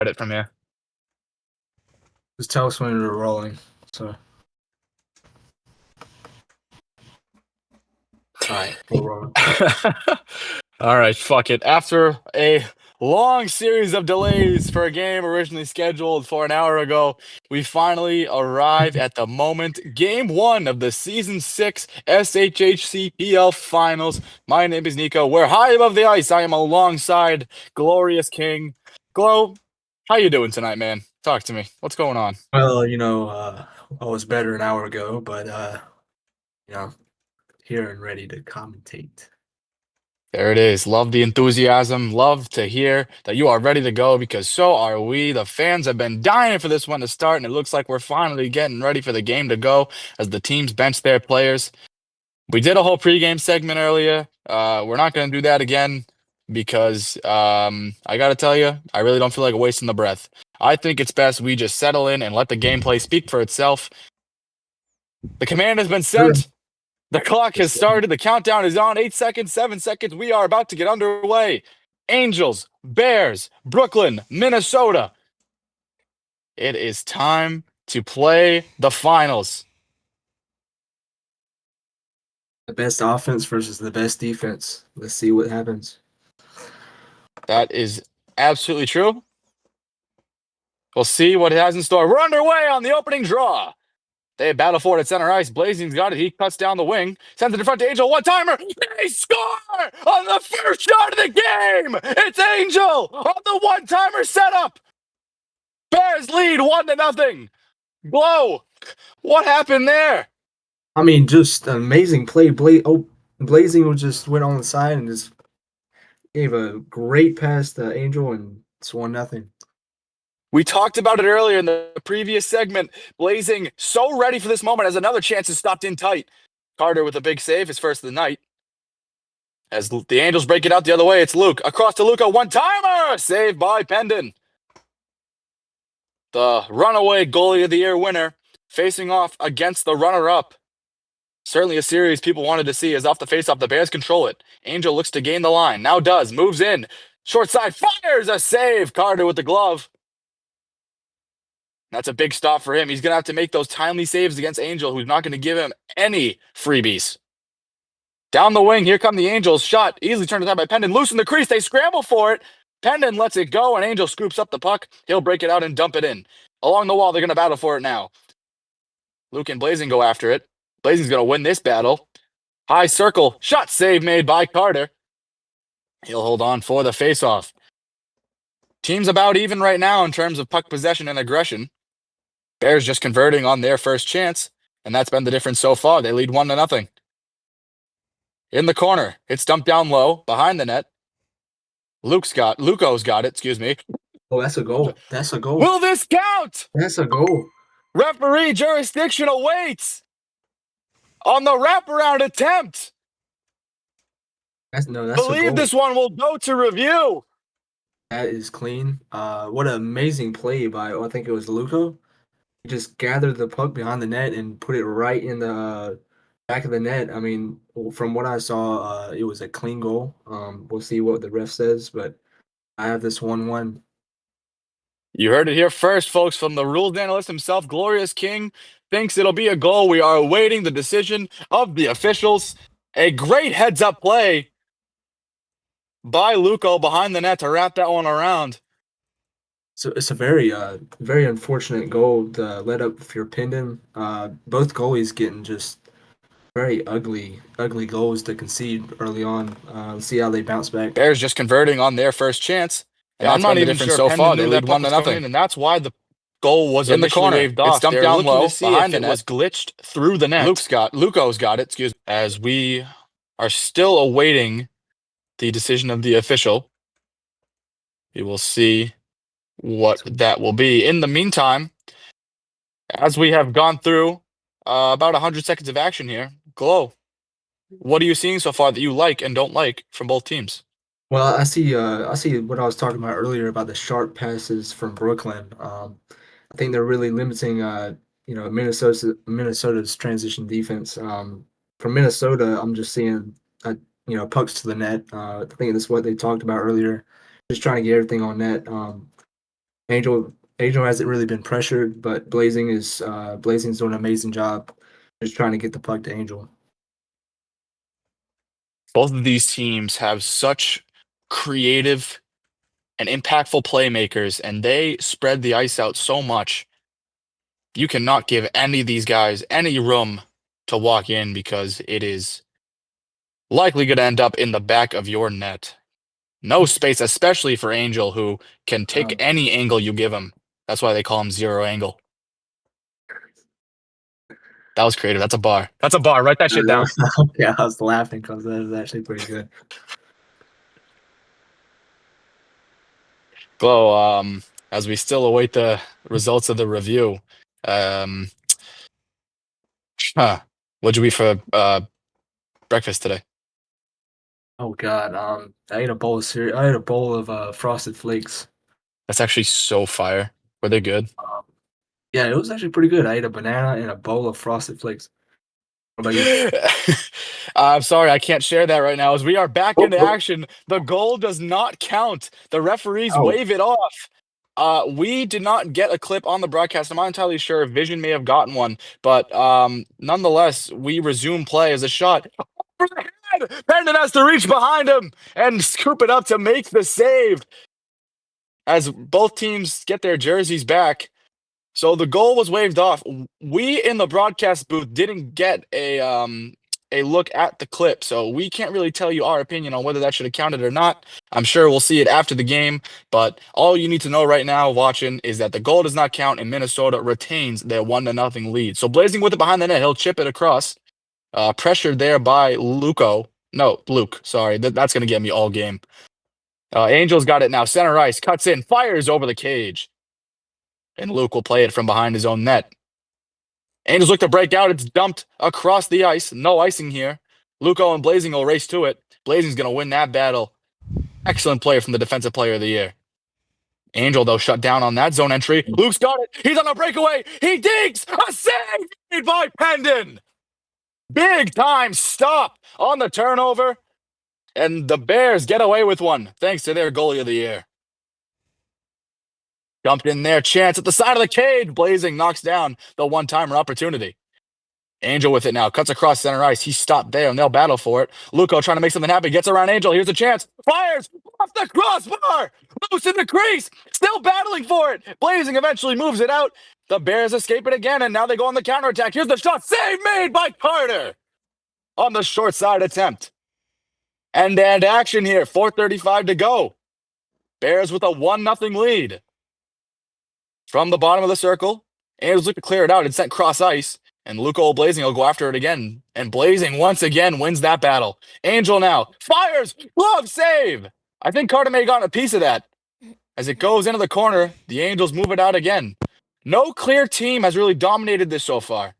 it from here. Just tell us when we're rolling. So, all right, we're rolling. All right, fuck it. After a long series of delays for a game originally scheduled for an hour ago, we finally arrive at the moment. Game 1 of the Season 6 SHHCPL Finals. My name is Nico. We're high above the ice. I am alongside Glorious King. Glow, how you doing tonight, man? Talk to me. What's going on? Well, I was better an hour ago, but here and ready to commentate. There it is. Love the enthusiasm. Love to hear that you are ready to go because so are we. The fans have been dying for this one to start, and it looks like we're finally getting ready for the game to go as the teams bench their players. We did a whole pregame segment earlier. We're not going to do that again because I got to tell you, I really don't feel like wasting the breath. I think it's best we just settle in and let the gameplay speak for itself. The command has been sent. The clock has started. The countdown is on. 8 seconds, 7 seconds. We are about to get underway. Angels, Bears, Brooklyn, Minnesota. It is time to play the finals. The best offense versus the best defense. Let's see what happens. That is absolutely true. We'll see what it has in store. We're underway on the opening draw. They battle for it at center ice. Blazing's got it. He cuts down the wing. Sends it in front to Angel. One-timer. They score on the first shot of the game. It's Angel on the one-timer setup. Bears lead 1-0. Glow, what happened there? I mean, just an amazing play. Blazing just went on the side and just gave a great pass to Angel, and it's 1-0. We talked about it earlier in the previous segment. Blazing so ready for this moment as another chance is stopped in tight. Carter with a big save, his first of the night. As the Angels break it out the other way, it's Luke. Across to Luca, one-timer! Saved by Pendon. The runaway goalie of the year winner facing off against the runner-up. Certainly a series people wanted to see as off the faceoff, the Bears control it. Angel looks to gain the line. Now does. Moves in. Short side. Fires a save. Carter with the glove. That's a big stop for him. He's going to have to make those timely saves against Angel, who's not going to give him any freebies. Down the wing, here come the Angels. Shot easily turned aside by Pendon. Loose in the crease. They scramble for it. Pendon lets it go, and Angel scoops up the puck. He'll break it out and dump it in. Along the wall, they're going to battle for it now. Luke and Blazing go after it. Blazing's going to win this battle. High circle. Shot save made by Carter. He'll hold on for the faceoff. Team's about even right now in terms of puck possession and aggression. Bears just converting on their first chance, and that's been the difference so far. They lead 1-0. In the corner, it's dumped down low, behind the net. Luco's got it, excuse me. Oh, that's a goal. That's a goal. Will this count? That's a goal. Referee jurisdiction awaits on the wraparound attempt. That's a Believe goal. this one will go to review. That is clean. What an amazing play by, I think it was Luco. He just gathered the puck behind the net and put it right in the back of the net. I mean, from what I saw, it was a clean goal. We'll see what the ref says, but I have this 1-1. You heard it here first, folks, from the rules analyst himself. Glorious King thinks it'll be a goal. We are awaiting the decision of the officials. A great heads-up play by Luco behind the net to wrap that one around. So it's a very, very unfortunate goal to let up for your Pendon. Both goalies getting just very ugly goals to concede early on. Let's see how they bounce back. Bears just converting on their first chance. And I'm not even sure so far. They lead 1-0, and that's why the goal was in the initially corner. waved off. It's dumped They're down looking low to see behind if the it was net. glitched through the net. Luco's got it. Excuse me. As we are still awaiting the decision of the official, we will see what that will be. In the meantime, as we have gone through about 100 seconds of action here, Glow, what are you seeing so far that you like and don't like from both teams? Well, I see what I was talking about earlier about the sharp passes from Brooklyn. I think they're really limiting, Minnesota's transition defense. From Minnesota, I'm just seeing, pucks to the net. I think that's what they talked about earlier. Just trying to get everything on net. Angel hasn't really been pressured, but Blazing's doing an amazing job just trying to get the puck to Angel. Both of these teams have such creative and impactful playmakers, and they spread the ice out so much. You cannot give any of these guys any room to walk in because it is likely going to end up in the back of your net. No space, especially for Angel, who can take any angle you give him. That's why they call him Zero Angle. That was creative. That's a bar. That's a bar. Write that shit down. Yeah, I was laughing because that was actually pretty good. Glow, as we still await the results of the review, what'd you eat for breakfast today? Oh God, I ate a bowl of cereal. I ate a bowl of Frosted Flakes. That's actually so fire. Were they good? Yeah, it was actually pretty good. I ate a banana and a bowl of Frosted Flakes. What about you? I'm sorry, I can't share that right now. As we are back Oh, into oh. action, the goal does not count. The referees Oh. wave it off. We did not get a clip on the broadcast. I'm not entirely sure. Vision may have gotten one, but nonetheless, we resume play as a shot over the head. Pendon has to reach behind him and scoop it up to make the save. As both teams get their jerseys back. So the goal was waved off. We in the broadcast booth didn't get a look at the clip, so we can't really tell you our opinion on whether that should have counted or not. I'm sure we'll see it after the game, but all you need to know right now watching is that the goal does not count and Minnesota retains their 1-0 lead. So Blazing with it behind the net, he'll chip it across. Pressured there by Luke. Sorry, that's going to get me all game. Angels got it now. Center ice, cuts in, fires over the cage. And Luke will play it from behind his own net. Angels look to break out. It's dumped across the ice. No icing here. Luco and Blazing will race to it. Blazing's going to win that battle. Excellent play from the Defensive Player of the Year. Angel, though, shut down on that zone entry. Luke's got it. He's on a breakaway. He digs. A save made by Pendon. Big time stop on the turnover. And the Bears get away with one thanks to their goalie of the year. Jumped in there. Chance at the side of the cage. Blazing knocks down the one-timer opportunity. Angel with it now. Cuts across center ice. He's stopped there, and they'll battle for it. Luco trying to make something happen. Gets around Angel. Here's a chance. Fires off the crossbar. Loose in the crease. Still battling for it. Blazing eventually moves it out. The Bears escape it again, and now they go on the counterattack. Here's the shot. Save made by Carter on the short side attempt. And action here. 4:35 to go. Bears with a 1-0 lead. From the bottom of the circle, Angels look to clear it out. It's sent cross ice, and Luco Blazing will go after it again. And Blazing once again wins that battle. Angel now fires, glove save. I think Carter may have gotten a piece of that. As it goes into the corner, the Angels move it out again. No clear team has really dominated this so far.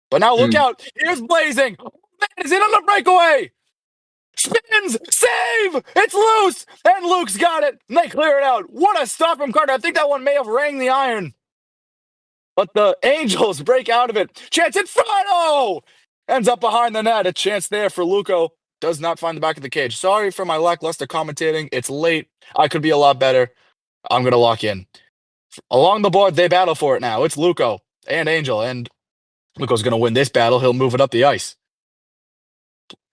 But now look out. Here's Blazing. Is it on the breakaway? Spins, save! It's loose, and Luke's got it. And they clear it out. What a stop from Carter. I think that one may have rang the iron. But the Angels break out of it. Chance in front. Oh! Ends up behind the net. A chance there for Luco. Does not find the back of the cage. Sorry for my lackluster commentating. It's late. I could be a lot better. I'm going to lock in. Along the board, they battle for it now. It's Luco and Angel. And Luco's going to win this battle. He'll move it up the ice.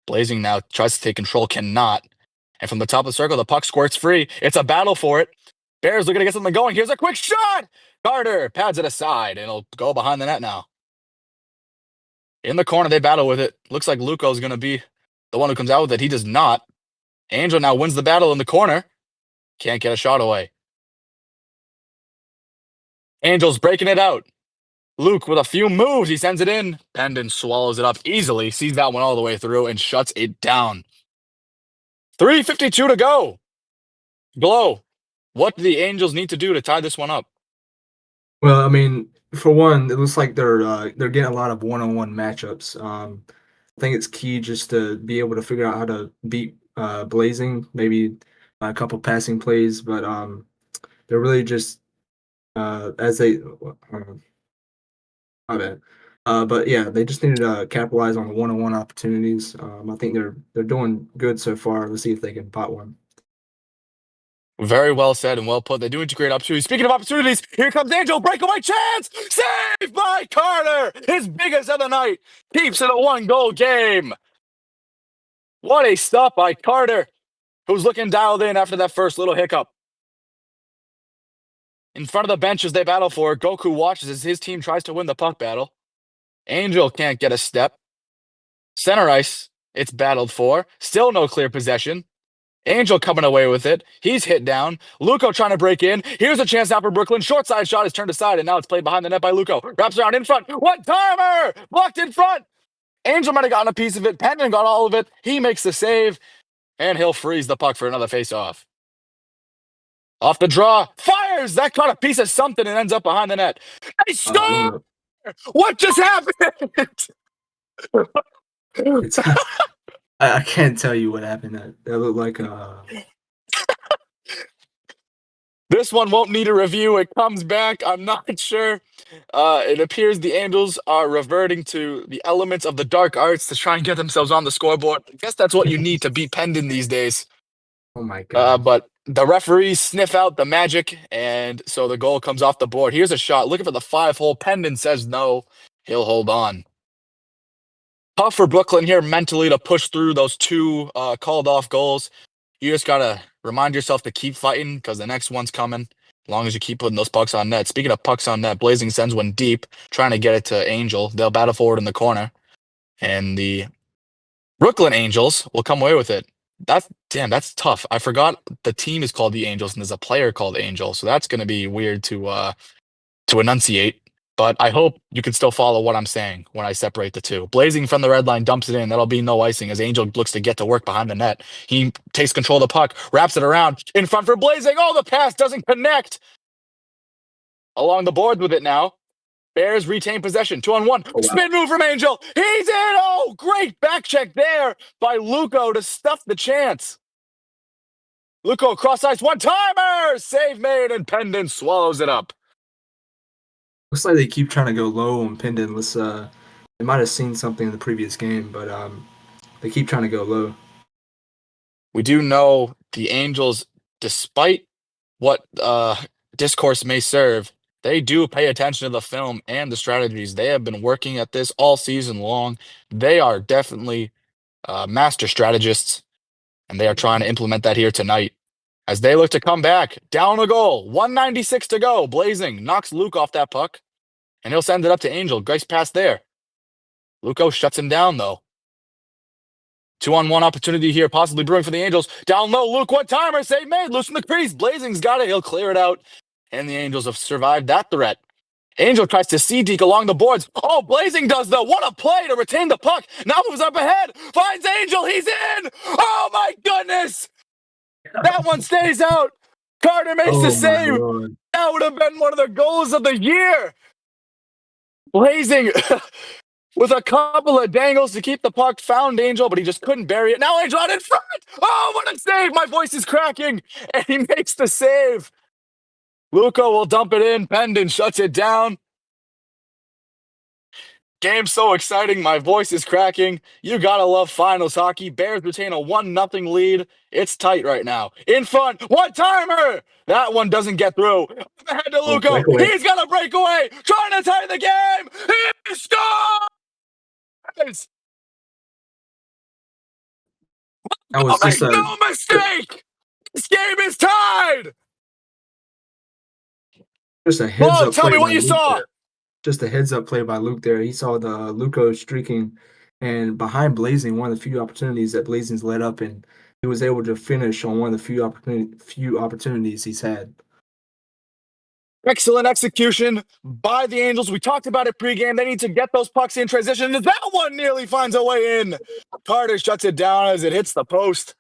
Blazing now tries to take control, cannot. And from the top of the circle, the puck squirts free. It's a battle for it. Bears looking to get something going. Here's a quick shot. Carter pads it aside, and it'll go behind the net now. In the corner, they battle with it. Looks like Luco's going to be the one who comes out with it. He does not. Angel now wins the battle in the corner. Can't get a shot away. Angel's breaking it out. Luke with a few moves. He sends it in. Pendon swallows it up easily, sees that one all the way through, and shuts it down. 3:52 to go. Glow, what do the Angels need to do to tie this one up? Well, I mean, for one, it looks like they're getting a lot of one-on-one matchups. I think it's key just to be able to figure out how to beat Blazing, maybe a couple passing plays, but they're really just as they. My bad. But yeah, they just need to capitalize on the one-on-one opportunities. I think they're doing good so far. Let's see if they can pot one. Very well said and well put. They do integrate opportunities. Speaking of opportunities, here comes Angel. Breakaway chance. Saved by Carter. His biggest of the night. Keeps it a 1-goal game. What a stop by Carter, who's looking dialed in after that first little hiccup. In front of the bench as they battle for it, Goku watches as his team tries to win the puck battle. Angel can't get a step. Center ice, it's battled for. Still no clear possession. Angel coming away with it. He's hit down. Luco trying to break in. Here's a chance now for Brooklyn. Short side shot is turned aside, and now it's played behind the net by Luco. Wraps around in front. One-timer! Blocked in front. Angel might have gotten a piece of it. Pendon got all of it. He makes the save, and he'll freeze the puck for another face-off. Off the draw. Fires! That caught a piece of something and ends up behind the net. They score! What just happened? It's, I can't tell you what happened. That looked like This one won't need a review. It comes back. I'm not sure. It appears the Angels are reverting to the elements of the dark arts to try and get themselves on the scoreboard. I guess that's what you need to beat Pendon these days. oh my god. But the referees sniff out the magic, and so the goal comes off the board. Here's a shot. Looking for the 5-hole. Pendon says no. He'll hold on. Tough for Brooklyn here mentally to push through those two called off goals. You just got to remind yourself to keep fighting because the next one's coming as long as you keep putting those pucks on net. Speaking of pucks on net, Blazing sends one deep, trying to get it to Angel. They'll battle forward in the corner, and the Brooklyn Angels will come away with it. That's tough. I forgot the team is called the Angels, and there's a player called Angel, so that's going to be weird to enunciate. But I hope you can still follow what I'm saying when I separate the two. Blazing from the red line dumps it in. That'll be no icing as Angel looks to get to work behind the net. He takes control of the puck, wraps it around in front for Blazing. Oh, the pass doesn't connect. Along the board with it now. Bears retain possession. 2-on-1. Oh, wow. Spin move from Angel. He's in. Oh, great back check there by Luco to stuff the chance. Luco cross ice. One-timer. Save made and Pendon swallows it up. Looks like they keep trying to go low on Pendon. They might have seen something in the previous game, but they keep trying to go low. We do know the Angels, despite what discourse may serve, they do pay attention to the film and the strategies. They have been working at this all season long. They are definitely master strategists, and they are trying to implement that here tonight. As they look to come back, down a goal, 196 to go. Blazing knocks Luke off that puck, and he'll send it up to Angel. Grace pass there. Luco shuts him down, though. 2-on-1 opportunity here, possibly brewing for the Angels. Down low, Luke, one-timer, save made, loosen the crease. Blazing's got it, he'll clear it out, and the Angels have survived that threat. Angel tries to C-deke along the boards. Oh, Blazing does, though. What a play to retain the puck. Now moves up ahead, finds Angel, he's in! Oh, my goodness! That one stays out. Carter makes the save. God. That would have been one of the goals of the year. Blazing with a couple of dangles to keep the puck, found Angel, but he just couldn't bury it. Now Angel out in front. Oh, what a save. My voice is cracking. And he makes the save. Luco will dump it in. Pendon shuts it down. Game so exciting. My voice is cracking. You gotta love finals hockey. Bears retain a 1-0 lead. It's tight right now. In front, one-timer. That one doesn't get through. Ahead to Luco. Breakaway. He's gonna break away. Trying to tie the game. He scores! That was just No mistake. This game is tied. a heads Oh, up. tell me play what by you Luke saw. there. Just a heads up play by Luke there. He saw the Luco streaking and behind Blazing, one of the few opportunities that Blazing's led up, and he was able to finish on one of the few opportunities he's had. Excellent execution by the Angels. We talked about it pregame. They need to get those pucks in transition. And that one nearly finds a way in. Carter shuts it down as it hits the post.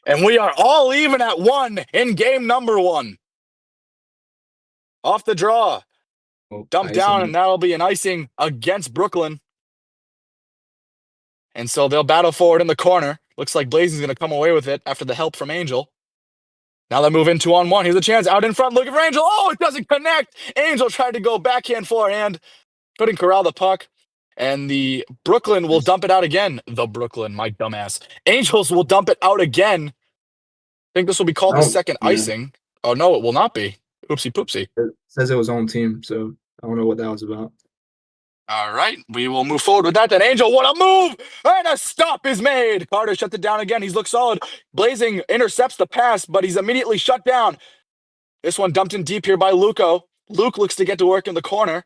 And we are all even at 1 in game number 1. Off the draw. Dump down, and that'll be an icing against Brooklyn. And so they'll battle forward in the corner. Looks like Blazing's going to come away with it after the help from Angel. Now they move in 2-on-1. Here's a chance out in front, looking for Angel. Oh, it doesn't connect. Angel tried to go backhand, forehand. Couldn't corral the puck. And the Brooklyn will dump it out again. The Brooklyn, my dumbass. Angels will dump it out again. think this will be called the Oh, second yeah. icing. Oh, no, it will not be. Oopsie poopsie. It says it was on team, so I don't know what that was about. All right, we will move forward with that. Then Angel, what a move! And a stop is made. Carter shuts it down again. He's looked solid. Blazing intercepts the pass, but he's immediately shut down. This one dumped in deep here by Luco. Luke looks to get to work in the corner,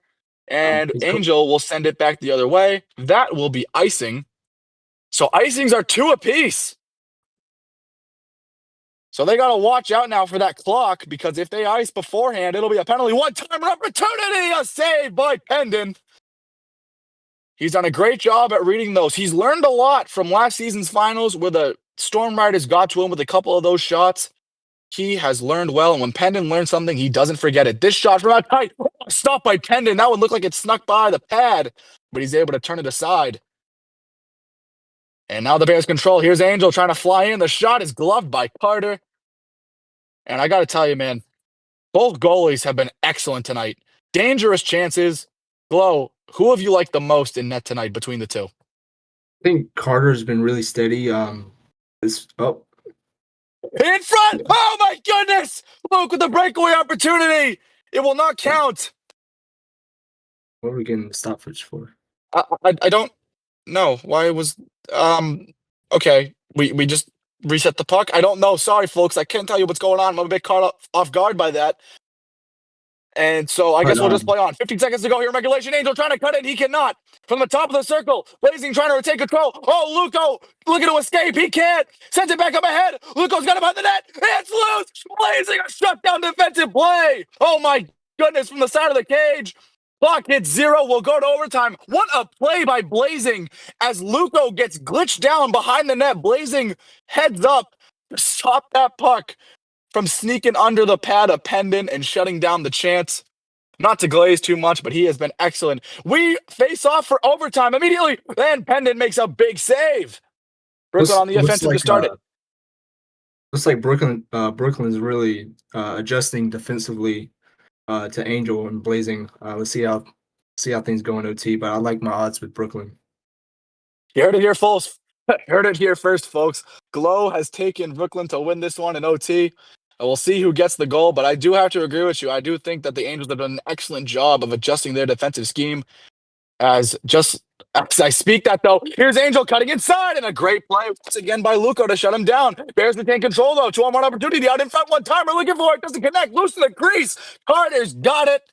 and He's cool. Angel will send it back the other way. That will be icing. So icings are 2 apiece. So they got to watch out now for that clock, because if they ice beforehand, it'll be a penalty. One-time opportunity, a save by Pendon. He's done a great job at reading those. He's learned a lot from last season's finals where the Storm Riders got to him with a couple of those shots. He has learned well, and when Pendon learns something, he doesn't forget it. This shot from outside, stop by Pendon. That would look like it snuck by the pad, but he's able to turn it aside. And now the Bears control. Here's Angel trying to fly in. The shot is gloved by Carter. And I got to tell you, man, both goalies have been excellent tonight. Dangerous chances. Glow, who have you liked the most in net tonight between the two? I think Carter's been really steady. In front! Oh my goodness! Luke with the breakaway opportunity! It will not count. what are we getting the stoppage for? I don't know why it was. Okay, we just reset the puck. I don't know. Sorry, folks. I can't tell you what's going on. I'm a bit caught off guard by that. And so I guess we'll just play on. 15 seconds to go here in regulation. Angel trying to cut it. He cannot. From the top of the circle, Blazing trying to retain control. Oh, Luco looking to escape. He can't. Sends it back up ahead. Luco's got him behind the net. It's loose. Blazing a shutdown defensive play. Oh, my goodness. From the side of the cage. Clock hits 0. We'll go to overtime. What a play by Blazing as Luco gets glitched down behind the net. Blazing heads up to stop that puck from sneaking under the pad of Pendon and shutting down the chance. Not to glaze too much, but he has been excellent. We face off for overtime immediately. Then Pendon makes a big save. Brooklyn on the offensive to start it. Looks like Brooklyn is really adjusting defensively to Angel and Blazing. Let's see how things go in OT, but I like my odds with Brooklyn. You heard it here, folks. Heard it here first, folks. Glow has taken Brooklyn to win this one in OT. We'll see who gets the goal, but I do have to agree with you. I do think that the Angels have done an excellent job of adjusting their defensive scheme. As I speak that, though, here's Angel cutting inside, and a great play once again by Luco to shut him down. Bears retain control, though. 2-on-1 opportunity out in front. One timer looking for it. Doesn't connect. Loose in the crease. Carter's got it.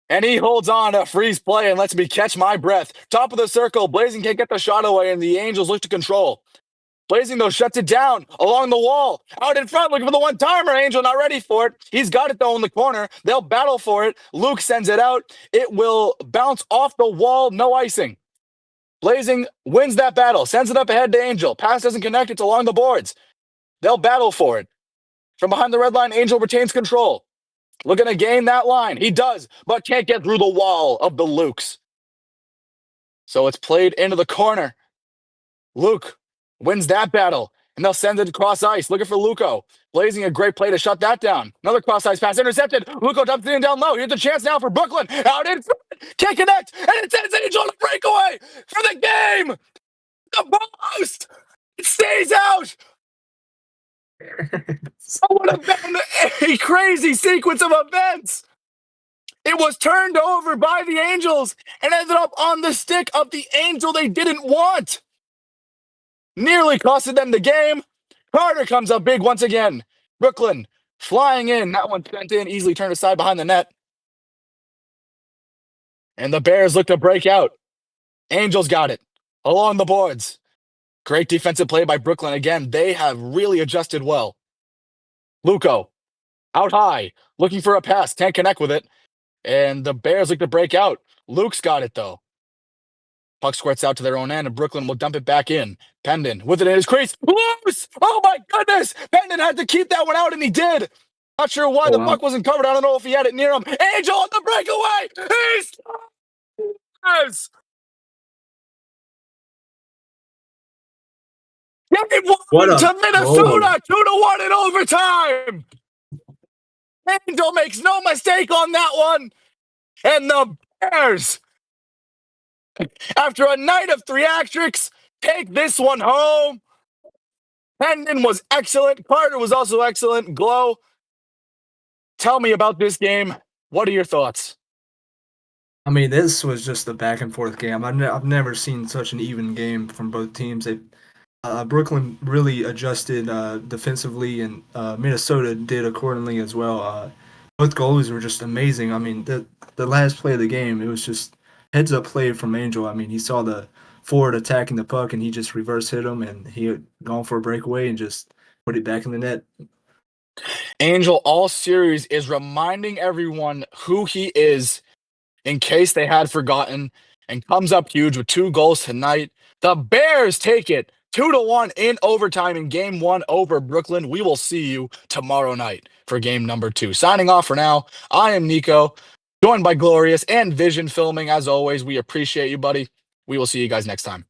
And he holds on to freeze play and lets me catch my breath. Top of the circle. Blazing can't get the shot away, and the Angels look to control. Blazing, though, shuts it down along the wall. Out in front, looking for the one-timer. Angel not ready for it. He's got it, though, in the corner. They'll battle for it. Luke sends it out. It will bounce off the wall. No icing. Blazing wins that battle. Sends it up ahead to Angel. Pass doesn't connect. It's along the boards. They'll battle for it. From behind the red line, Angel retains control. Looking to gain that line. He does, but can't get through the wall of the Lukes. So it's played into the corner. Luke wins that battle, and they'll send it across ice, looking for Luco. Blazing a great play to shut that down. Another cross ice pass intercepted. Luco dumps it in down low. Here's the chance now for Brooklyn. Out in front. Can't connect. And it sends Angel on a breakaway for the game. The post. It stays out. Oh, what have been a crazy sequence of events. It was turned over by the Angels and ended up on the stick of the Angel they didn't want. Nearly costed them the game. Carter comes up big once again. Brooklyn flying in. That one sent in, easily turned aside behind the net. And the Bears look to break out. Angels got it along the boards. Great defensive play by Brooklyn again. They have really adjusted well. Luco out high, looking for a pass. Can't connect with it. And the Bears look to break out. Luke's got it, though. Puck squirts out to their own end, and Brooklyn will dump it back in. Pendon with it in his crease. Loose! Oh, my goodness! Pendon had to keep that one out, and he did. Not sure why the puck wasn't covered. I don't know if he had it near him. Angel on the breakaway! He scores! Game one to Minnesota! 2-1 in overtime! Angel makes no mistake on that one. And the Bears, after a night of theatrics, take this one home. Hendon was excellent. Carter was also excellent. Glow, tell me about this game. What are your thoughts? I mean, this was just a back and forth game. I've never seen such an even game from both teams. Brooklyn really adjusted defensively, and Minnesota did accordingly as well. Both goalies were just amazing. I mean, the last play of the game, it was just heads up play from Angel. I mean, he saw the forward attacking the puck, and he just reverse hit him, and he had gone for a breakaway and just put it back in the net. Angel all series is reminding everyone who he is in case they had forgotten, and comes up huge with 2 goals tonight. The Bears take it 2-1 in overtime in game 1 over Brooklyn. We will see you tomorrow night for game number 2. Signing off for now, I am Nico, joined by Glorious and Vision Filming. As always, we appreciate you, buddy. We will see you guys next time.